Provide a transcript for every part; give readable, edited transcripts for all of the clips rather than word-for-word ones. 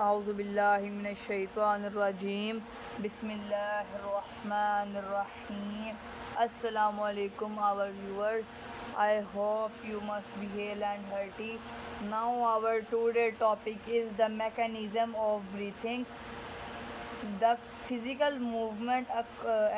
आउज़ुबिल्लाहि मिनश्शैतानिर्रजीम बिस्मिल्लाहिर्रहमानिर्रहीम अस्सलामु अलैकुम our viewers. I hope you must be hale and hearty. Now our today topic is the mechanism of breathing. The physical movement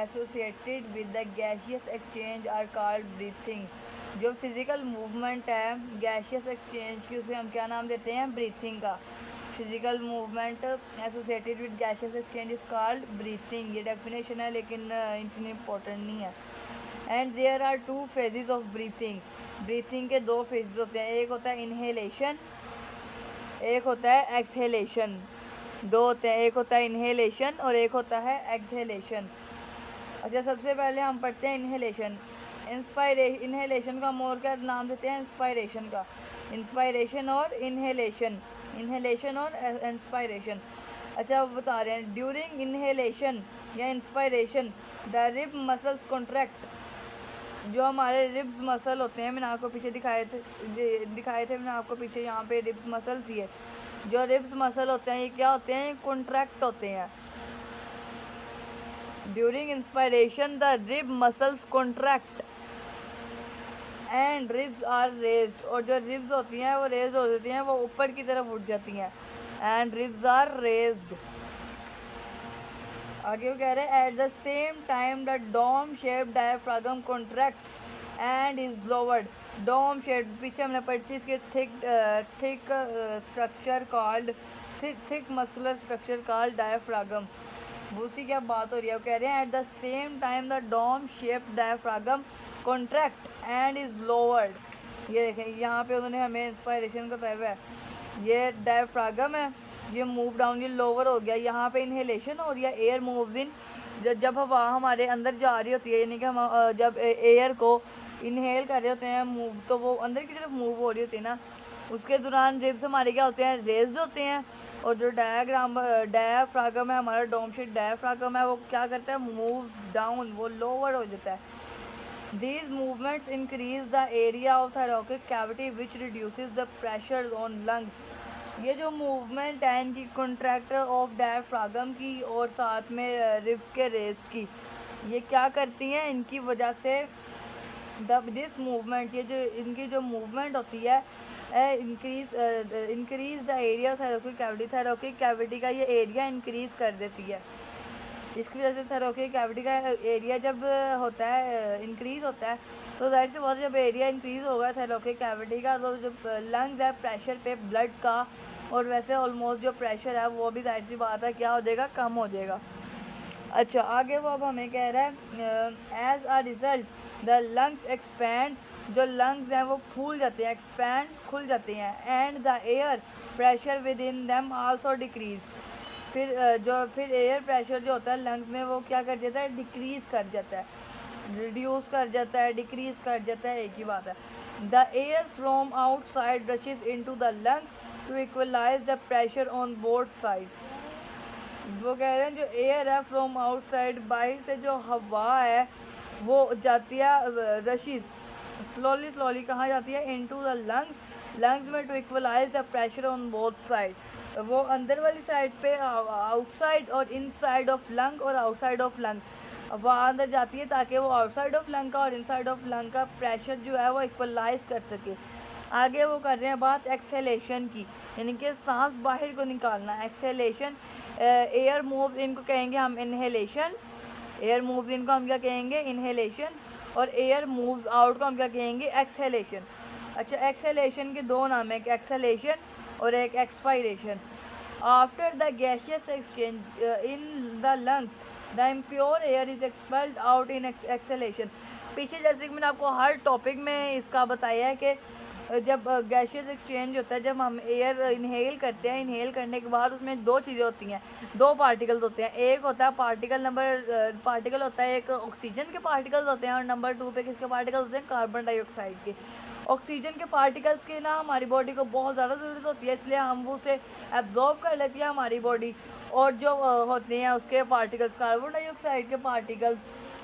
associated with the gaseous exchange are called breathing. जो physical movement है gaseous exchange की उसे हम क्या नाम देते हैं breathing का. Physical movement associated with gaseous exchange is called breathing. ये डेफिनेशन है लेकिन इतनी इम्पोर्टेंट नहीं है. And there are two phases of breathing. Breathing के दो फेजेस होते हैं. एक होता है इनहेलेशन, एक होता है एक्सहेलेशन. दो होते हैं, एक होता है इनहेलेशन और एक होता है एक्सहेलेशन. अच्छा, सबसे पहले हम पढ़ते हैं इनहेलेशन. इनहेलेशन का हम और क्या नाम देते हैं इंस्पायरेशन का. इंस्पायरेशन और इनहेलेशन, इनहेलेशन और इंस्पायरेशन. अच्छा, वो बता रहे हैं ड्यूरिंग इनहेलेशन या inspiration the rib muscles contract. जो हमारे रिब्स मसल होते हैं, मैंने आपको पीछे दिखाए थे मैंने आपको पीछे यहाँ पे रिब्स मसल्स ही है. जो रिब्स मसल होते हैं ये क्या होते हैं, कॉन्ट्रैक्ट होते हैं. During inspiration the rib muscles contract and ribs are raised. और जो रिब्स होती हैं वो रेज्ड हो जाती हैं, वो ऊपर की तरफ उठ जाती हैं. And ribs are raised. आगे वो कह रहे हैं at the same time the dome shape diaphragm contracts and is lowered. Dome shape पीछे हमने पढ़ी थी इसके thick structure called thick muscular structure called diaphragm. उसी क्या बात हो रही है. वो कह रहे हैं at the same time the dome shape diaphragm contract and is lowered. ये देखें यहाँ पे उन्होंने हमें इंस्पायरेशन बताया हुआ है. ये डायफ्रागम है, ये मूव डाउन, ये लोअर हो गया. यहाँ पे इनहेलेशन हो रही है, एयर मूव्स इन. जब हवा हमारे अंदर जा रही होती है, यानी कि हम जब एयर को इनहेल कर रहे होते हैं मूव, तो वो अंदर की तरफ मूव हो रही होती है ना. उसके दौरान रिब्स हमारे क्या होते हैं, रेज्ड होते हैं. और जो डायफ्रागम है हमारा, डोम शेप डायफ्रागम है, वो क्या करता है, मूव्स डाउन, वो लोअर हो जाता है. These movements increase the area of thoracic cavity which reduces the pressure on lungs. ये जो मूवमेंट है इनकी कॉन्ट्रैक्ट ऑफ डायफ्रागम की और साथ में रिब्स के रेस्ट की, ये क्या करती हैं, इनकी वजह से दिस मूवमेंट, ये जो इनकी जो मूवमेंट होती है increase the area of thoracic cavity. Thoracic cavity का ये एरिया इंक्रीज़ कर देती है. इसकी वजह से थायरोकिक कैविटी का एरिया जब होता है इंक्रीज़ होता है, तो ज़ाहिर सी बात, जब एरिया इंक्रीज़ होगा थायरोकिक कैविटी का, तो जब लंग्स है प्रेशर पे ब्लड का, और वैसे ऑलमोस्ट जो प्रेशर है वो भी ज़ाहिर सी बात है क्या हो जाएगा, कम हो जाएगा. अच्छा, आगे वो अब हमें कह रहा है as a result the lungs expand. जो लंग्स हैं वो फूल जाते हैं, एक्सपैंड, खुल जाते हैं. And the air pressure within them also decrease. फिर एयर प्रेशर जो होता है लंग्स में वो क्या कर जाता है, डिक्रीज़ कर जाता है, रिड्यूस कर जाता है, डिक्रीज़ कर जाता है, एक ही बात है. The air from outside rushes into the lungs to equalize the pressure on both side. वो कह रहे हैं जो एयर है फ्रॉम आउटसाइड, बाहर से जो हवा है वो जाती है रशीज स्लोली कहाँ जाती है, इनटू द लंग्स में, to equalize the pressure on both side. वो अंदर वाली साइड पे आउटसाइड और इनसाइड ऑफ लंग और आउटसाइड ऑफ लंग वहाँ अंदर जाती है, ताकि वो आउटसाइड ऑफ लंग का और इनसाइड ऑफ लंग का प्रेशर जो है वो इक्वलाइज कर सके. आगे वो कर रहे हैं बात एक्सेलेशन की, यानी कि सांस बाहर को निकालना. एक्सेलेशन, एयर मूव इनको कहेंगे हम इनहेलेशन. एयर मूव्स इनको हम क्या कहेंगे, इनहेलेशन. और एयर मूव्स आउट को हम क्या कहेंगे, एक्सेलेशन. अच्छा, एक्सेलेशन के दो नाम है, एक एक्सेलेशन और एक expiration. After the gaseous exchange in the lungs the impure air is expelled out in acceleration. पीछे जैसे कि मैंने आपको हर टॉपिक में इसका बताया है कि जब गैशियस एक्सचेंज होता है, जब हम एयर इनहेल करते हैं, इनहेल करने के बाद उसमें दो चीज़ें होती हैं, दो पार्टिकल्स होते हैं. एक होता है पार्टिकल होता है, एक ऑक्सीजन के पार्टिकल्स होते हैं, और नंबर 2 पे किसके पार्टिकल्स होते हैं, कार्बन डाइऑक्साइड के. ऑक्सीजन के पार्टिकल्स की ना हमारी बॉडी को बहुत ज़्यादा ज़रूरत होती है, इसलिए हम उसे एब्जॉर्ब कर लेती है हमारी बॉडी. और जो होते हैं उसके पार्टिकल्स, कार्बन डाइऑक्साइड के पार्टिकल्स,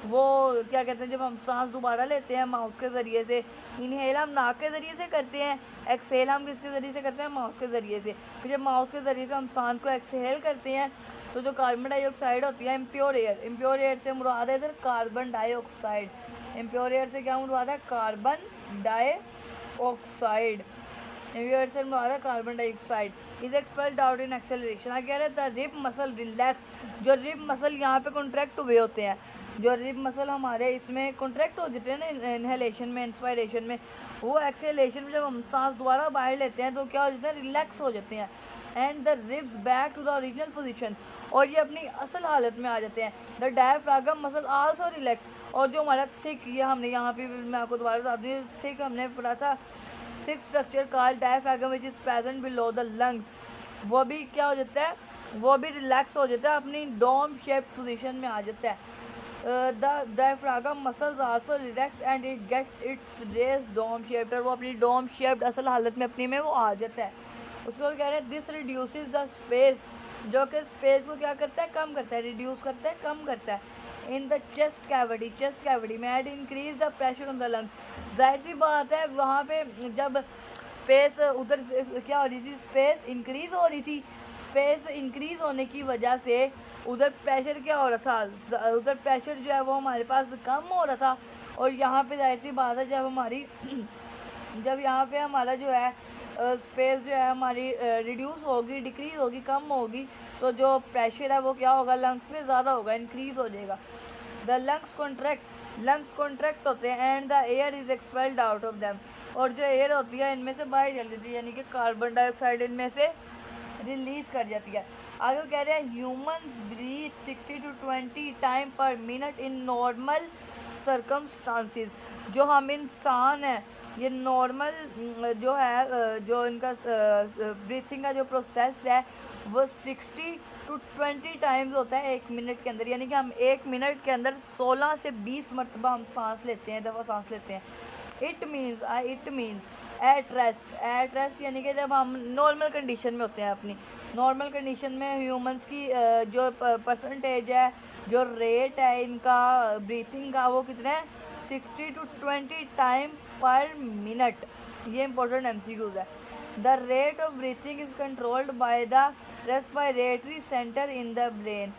वो क्या कहते हैं, जब हम सांस दोबारा लेते हैं माउथ के ज़रिए से, इनहेल हम नाक के ज़रिए से करते हैं, एक्सहेल हम किसके ज़रिए से करते हैं, माउथ के ज़रिए से। फिर जब माउथ के ज़रिए से हम सांस को एक्सहेल करते हैं तो जो कार्बन डाइऑक्साइड होती है, इम्प्योर एयर से मुराद है इधर कार्बन डाइऑक्साइड। इम्प्योर एयर से क्या मुराद है, कार्बन डाइऑक्साइड। इम्प्योर से मुराद है carbon dioxide is expelled out in acceleration. आगे कह रहे हैं द रिब मसल रिलैक्स। जो रिब मसल यहाँ पे कॉन्ट्रैक्ट हुए होते हैं, जो रिब मसल हमारे इसमें कॉन्ट्रैक्ट हो जाते हैं ना इनहेलेशन में, इंस्पायरेशन में, वो एक्सेलेशन में जब हम सांस दोबारा बाहर लेते हैं तो क्या हो जाते हैं, रिलैक्स हो जाते हैं। And the ribs back to the original position, और ये अपनी असल हालत में आ जाते हैं। The diaphragm muscle also relax, और जो हमारा थिक, ये हमने यहाँ पे मैं आपको दोबारा बता दूँ, थिक हमने पढ़ा था, thick structure called diaphragm which is present below the lungs, वो भी क्या हो जाता है, वो भी रिलैक्स हो जाता है, अपनी डोम शेप पोजीशन में आ जाता है। The diaphragm muscles also relax and it gets its raise dome shaped, वो अपनी डोम शेप्ड असल हालत में अपनी में वो आ जाता है। उसको कह रहे हैं दिस रिड्यूसेस द स्पेस, जो कि स्पेस को क्या करता है, कम करता है, रिड्यूस करता है, कम करता है। इन द चेस्ट कैविटी में and increase the pressure on the lungs. जाहिर सी बात है वहाँ पे जब स्पेस उधर क्या हो रही थी, स्पेस इंक्रीज हो रही थी, स्पेस इंक्रीज होने की वजह से उधर प्रेशर क्या हो रहा था, उधर प्रेशर जो है वो हमारे पास कम हो रहा था। और यहाँ पे जाहिर सी बात है जब हमारी जब यहाँ पे हमारा जो है स्पेस जो है हमारी रिड्यूस होगी, डिक्रीज़ होगी, कम होगी, तो जो प्रेशर है वो क्या होगा, लंग्स में ज़्यादा होगा, इंक्रीज़ हो जाएगा। द लंग्स कॉन्ट्रैक्ट होते हैं and the air is expelled out of them, और जो एयर होती है इनमें से बाहर चल जाती है, यानी कि कार्बन डाइऑक्साइड इनमें से रिलीज़ कर जाती है। आगे कह रहे हैं humans breathe 60 to 20 time per minute in normal circumstances. जो हम इंसान हैं, ये नॉर्मल जो है, जो इनका ब्रीथिंग का जो प्रोसेस है वो 60 to 20 टाइम्स होता है 1 मिनट के अंदर, यानी कि हम 1 मिनट के अंदर 16 से 20 मरतबा हम सांस लेते हैं, दफ़ा सांस लेते हैं। इट मीन्स एट रेस्ट यानी कि जब हम नॉर्मल कंडीशन में होते हैं, अपनी नॉर्मल कंडीशन में ह्यूमंस की जो परसेंटेज है, जो रेट है इनका ब्रीथिंग का, वो कितना है, 60 to 20 टाइम पर मिनट। ये इंपॉर्टेंट MCQs है। The rate of breathing is controlled by the respiratory centre in the brain.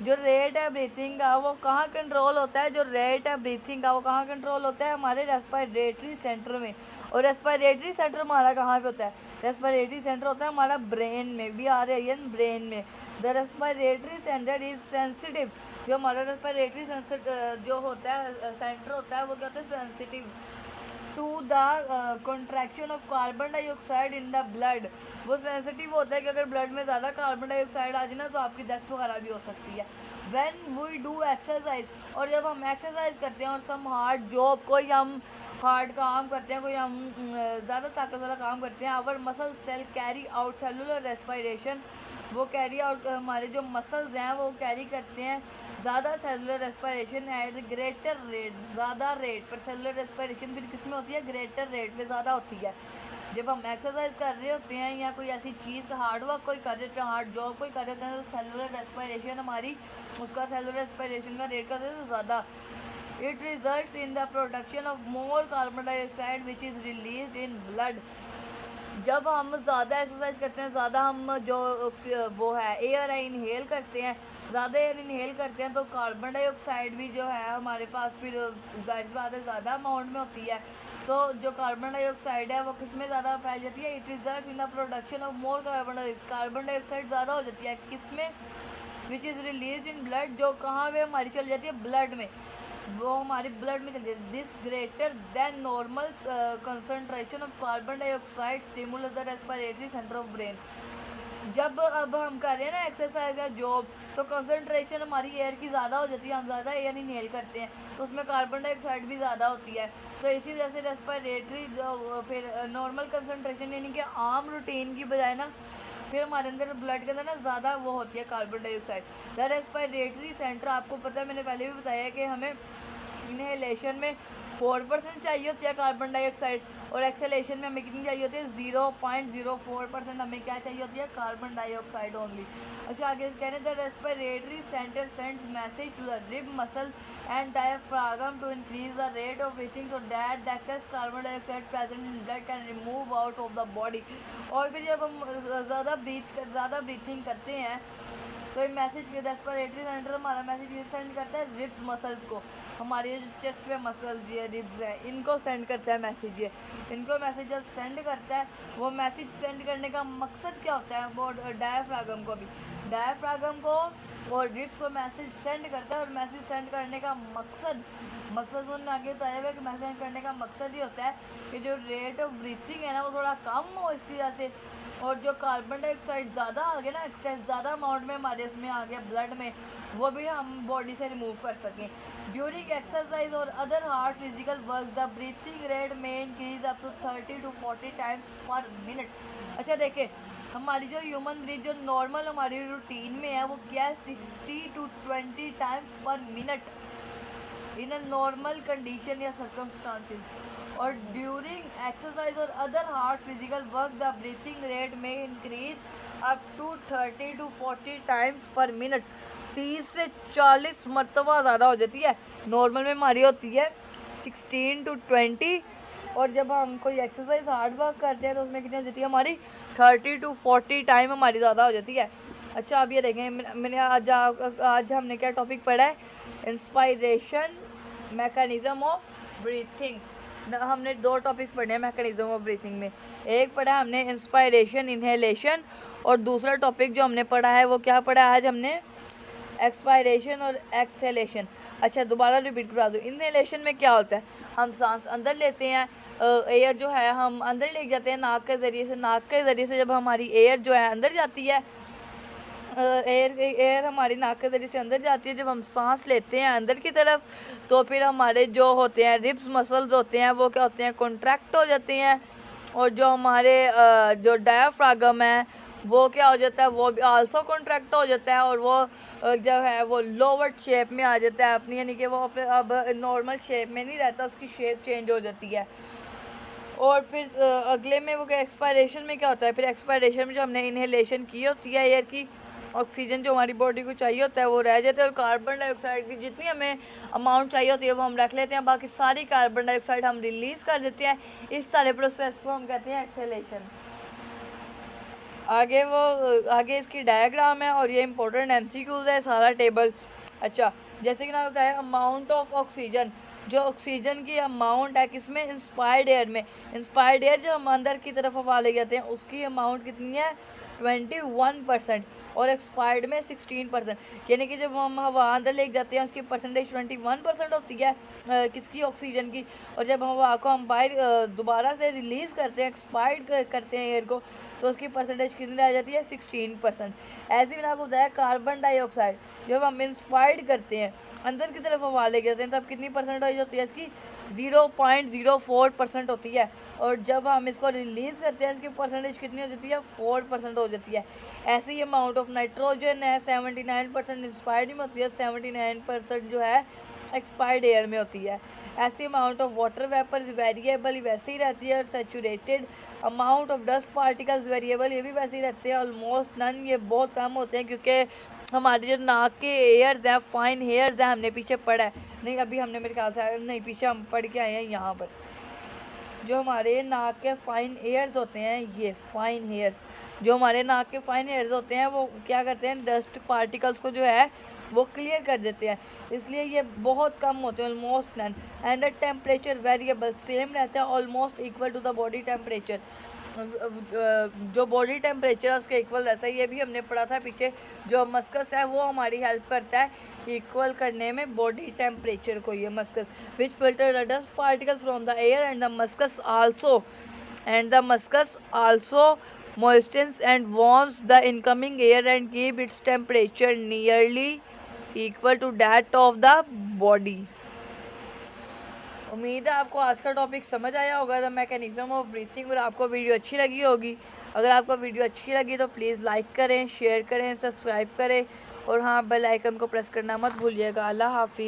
जो रेट है ब्रीथिंग का वो कहाँ कंट्रोल होता है, जो रेट है ब्रीथिंग का वो कहाँ कंट्रोल होता है, हमारे रेस्पिरेटरी सेंटर में। और रेस्पिरेटरी सेंटर हमारा कहाँ पे होता है, रेस्पिरेटरी सेंटर होता है हमारा ब्रेन में, भी आ रही है ब्रेन में। The respiratory centre is sensitive, जो हमारा रेस्पिरेटरी जो होता है सेंटर होता है वो क्या होता है, sensitive to the contraction of carbon dioxide in the blood. वो सेंसिटिव होता है कि अगर ब्लड में ज़्यादा कार्बन डाइऑक्साइड आ जाए ना तो आपकी डेथ वगैरह भी हो सकती है। व्हेन वी डू एक्सरसाइज, और जब हम एक्सरसाइज करते हैं और सम हार्ड जॉब, कोई हम हार्ड काम करते हैं, कोई हम ज़्यादा ताकत वाला काम करते हैं, our muscle cell carry out cellular respiration, वो कैरी आउट, हमारे जो मसल्स हैं वो कैरी करते हैं ज़्यादा cellular respiration at greater rate, ज़्यादा रेट पर। सेलुलर रेस्पिरेशन फिर किस में होती है, ग्रेटर रेट में ज़्यादा होती है। जब हम एक्सरसाइज कर रहे होते हैं या कोई ऐसी चीज़ हार्ड वर्क कोई कर रहे, हार्ड जॉब कोई कर रहे हैं, तो सेलुलर रेस्पिरेशन हमारी, उसका सेलुलर रेस्पिरेशन का रेट करते हैं ज़्यादा। It results in the production of more carbon dioxide which is release in blood. जब हम ज़्यादा एक्सरसाइज करते हैं, ज़्यादा हम जो वो है एयर है इनहेल करते हैं, ज़्यादा एयर इनहेल करते हैं, तो कार्बन डाइऑक्साइड भी जो है हमारे पास फिर जाहिर बात है ज़्यादा अमाउंट में होती है। तो जो कार्बन डाइऑक्साइड है वो किस में ज़्यादा फैल जाती है, it result in the production of more carbon dioxide ज़्यादा हो जाती है किस में, which is release in blood, जो कहाँ पे हमारी चल जाती है, ब्लड में, वो हमारे ब्लड में चल जाती है। This greater than normal concentration of carbon dioxide stimulate the respiratory centre of brain. जब अब हम कर रहे हैं ना एक्सरसाइज या जॉब, तो कंसनट्रेशन हमारी एयर की ज़्यादा हो जाती है, हम ज़्यादा एयर इनहेल करते हैं, तो उसमें कार्बन डाइऑक्साइड भी ज़्यादा होती है। तो इसी वजह से रेस्पिरेटरी जो फिर नॉर्मल कंसनट्रेशन यानी कि आम रूटीन की बजाय ना फिर हमारे अंदर ब्लड के अंदर ना ज़्यादा वो होती है carbon dioxide. The respiratory centre, आपको पता है मैंने पहले भी बताया है कि हमें इनहेलेशन में 4% चाहिए होती है कार्बन डाइऑक्साइड, और एक्सेलेशन में हमें कितनी चाहिए होती है 0.04% हमें क्या चाहिए होती है कार्बन डाइऑक्साइड ओनली। अच्छा आगे कह रहे हैं the respiratory centre sends message to the rib muscle and diaphragm to increase the rate of breathing so that the excess carbon dioxide present in blood can remove out of the body. और फिर जब हम ज़्यादा breathing करते हैं तो ये message respiratory centre हमारा मैसेज ये सेंड करता है रिब्स मसल्स को, हमारे जो चेस्ट पे मसल्स ये रिब्स है इनको सेंड करता है मैसेज। ये इनको मैसेज जब सेंड करता है वो मैसेज सेंड करने का मकसद क्या होता है वो डायफ्रागम को और रिब्स को मैसेज सेंड करता है। और मैसेज सेंड करने का मकसद उन्होंने आगे बताया हुआ है कि मैसेज सेंड करने का मकसद ये होता है कि जो रेट ऑफ ब्रीथिंग है ना वो थोड़ा कम हो इसकी वजह से, और जो कार्बन डाइऑक्साइड ज़्यादा आ गया ना एक्सेस ज़्यादा अमाउंट में हमारे उसमें आ गया ब्लड में, वो भी हम बॉडी से रिमूव कर सकें। ड्यूरिंग एक्सरसाइज और other hard physical work the breathing rate में increase up to 30 to 40 times per minute. अच्छा देखें हमारी जो ह्यूमन ब्रीथ जो नॉर्मल हमारी रूटीन में है वो क्या है 60 to 20 times per minute in a normal condition या सर्कमस्टांसिस। और ड्यूरिंग एक्सरसाइज और other hard physical work the breathing rate में increase up to 30 to 40 times per minute, 30 से 40 मरतबा ज़्यादा हो जाती है। नॉर्मल में हमारी होती है 16 to 20 और जब हम कोई एक्सरसाइज हार्ड वर्क करते हैं तो उसमें कितनी हो जाती है हमारी 30 to 40 टाइम हमारी ज़्यादा हो जाती है। अच्छा अब ये देखें मैंने आज हमने क्या टॉपिक पढ़ा है इंस्पायरेशन मैकेनिज़्म ऑफ ब्रीथिंग। हमने 2 टॉपिक्स पढ़े हैं मैकेनिज़्म ऑफ ब्रीथिंग में, एक पढ़ा हमने इंस्पायरेशन इनहेलेशन और दूसरा टॉपिक जो हमने पढ़ा है वो क्या पढ़ा है आज हमने एक्सपायरेशन और एक्सेलेशन। अच्छा दोबारा रिपीट करा दो। इनहेलेशन में क्या होता है हम सांस अंदर लेते हैं, एयर जो है हम अंदर ले जाते हैं नाक के ज़रिए से जब हमारी एयर जो है अंदर जाती है एयर हमारी नाक के ज़रिए से अंदर जाती है। जब हम सांस लेते हैं अंदर की तरफ तो फिर हमारे जो होते हैं रिब्स मसल्स होते हैं वो क्या होते हैं कॉन्ट्रैक्ट हो जाते हैं और जो हमारे जो डायफ्रागम है वो क्या हो जाता है वो भी आल्सो कॉन्ट्रैक्ट हो जाता है और वो जो है वो लोअर शेप में आ जाता है अपनी, यानी कि वो अब नॉर्मल शेप में नहीं रहता, उसकी शेप चेंज हो जाती है। और फिर अगले में वो क्या एक्सपायरेशन में क्या होता है, फिर एक्सपायरेशन में जो हमने इनहेलेशन की होती है एयर की ऑक्सीजन जो हमारी बॉडी को चाहिए होता है वो रह जाता है और कार्बन डाइऑक्साइड की जितनी हमें अमाउंट चाहिए होती है वो हम रख लेते हैं, बाकी सारी कार्बन डाइऑक्साइड हम रिलीज़ कर देते हैं। इस सारे प्रोसेस को हम कहते हैं एक्सेलेशन। आगे इसकी डायग्राम है और ये इंपॉर्टेंट एमसीक्यूज है सारा टेबल। अच्छा जैसे कि ना होता है अमाउंट ऑफ ऑक्सीजन, जो ऑक्सीजन की अमाउंट है किसमें इंस्पायर्ड एयर में, इंस्पायर्ड एयर जो हम अंदर की तरफ हवा ले जाते हैं उसकी अमाउंट कितनी है 21% और एक्सपायर्ड में 16%, यानी कि जब हम हवा अंदर ले जाते हैं उसकी परसेंटेज 21% होती है किसकी ऑक्सीजन की, और जब हवा को हम बाहर दोबारा से रिलीज़ करते हैं एक्सपायर्ड करते हैं एयर को तो उसकी परसेंटेज कितनी रह जाती है 16%। ऐसे भी आपको बताया कार्बन डाइऑक्साइड जब हम इंस्पायर्ड करते हैं अंदर की तरफ हवा ले जाते हैं तब कितनी परसेंटेज होती है इसकी 0.04% होती है और जब हम इसको रिलीज़ करते हैं इसकी परसेंटेज कितनी हो जाती है 4% हो जाती है। ऐसे ही अमाउंट ऑफ नाइट्रोजन है 79% इंस्पायर्ड में होती है, 79% जो है एक्सपायर्ड एयर में होती है। ऐसी amount of water vapour variable वैसे ही रहती है और saturated amount of dust particles variable ये भी वैसे ही रहते हैं, ऑलमोस्ट नन ये बहुत कम होते हैं क्योंकि हमारे जो नाक के एयर्स हैं फाइन हेयर्स हैं हमने पीछे पढ़ा है नहीं अभी हमने मेरे ख्याल से नहीं पीछे हम पढ़ के आए हैं यहाँ पर जो हमारे नाक के फाइन हेयर्स होते हैं ये फाइन हेयर्स जो हमारे नाक के फाइन हेयर्स होते हैं वो क्या करते हैं डस्ट पार्टिकल्स को जो है वो क्लियर कर देते हैं, इसलिए ये बहुत कम होते हैं almost none. And temperature variable same रहता है almost equal to the body temperature, जो बॉडी टेम्परेचर है उसके इक्वल रहता है। ये भी हमने पढ़ा था पीछे, जो मस्कस है वो हमारी हेल्प करता है इक्वल करने में बॉडी टेम्परेचर को। ये mucus which filter the dust particles from the air and the mucus also moistens and warms the incoming air and keep its temperature nearly equal to that of the body। उम्मीद है आपको आज का topic समझ आया होगा the mechanism of breathing और आपको वीडियो अच्छी लगी होगी। अगर आपको वीडियो अच्छी लगी तो प्लीज़ लाइक करें, शेयर करें, सब्सक्राइब करें और हाँ बेल आइकन को प्रेस करना मत भूलिएगा। अल्लाह हाफिज़।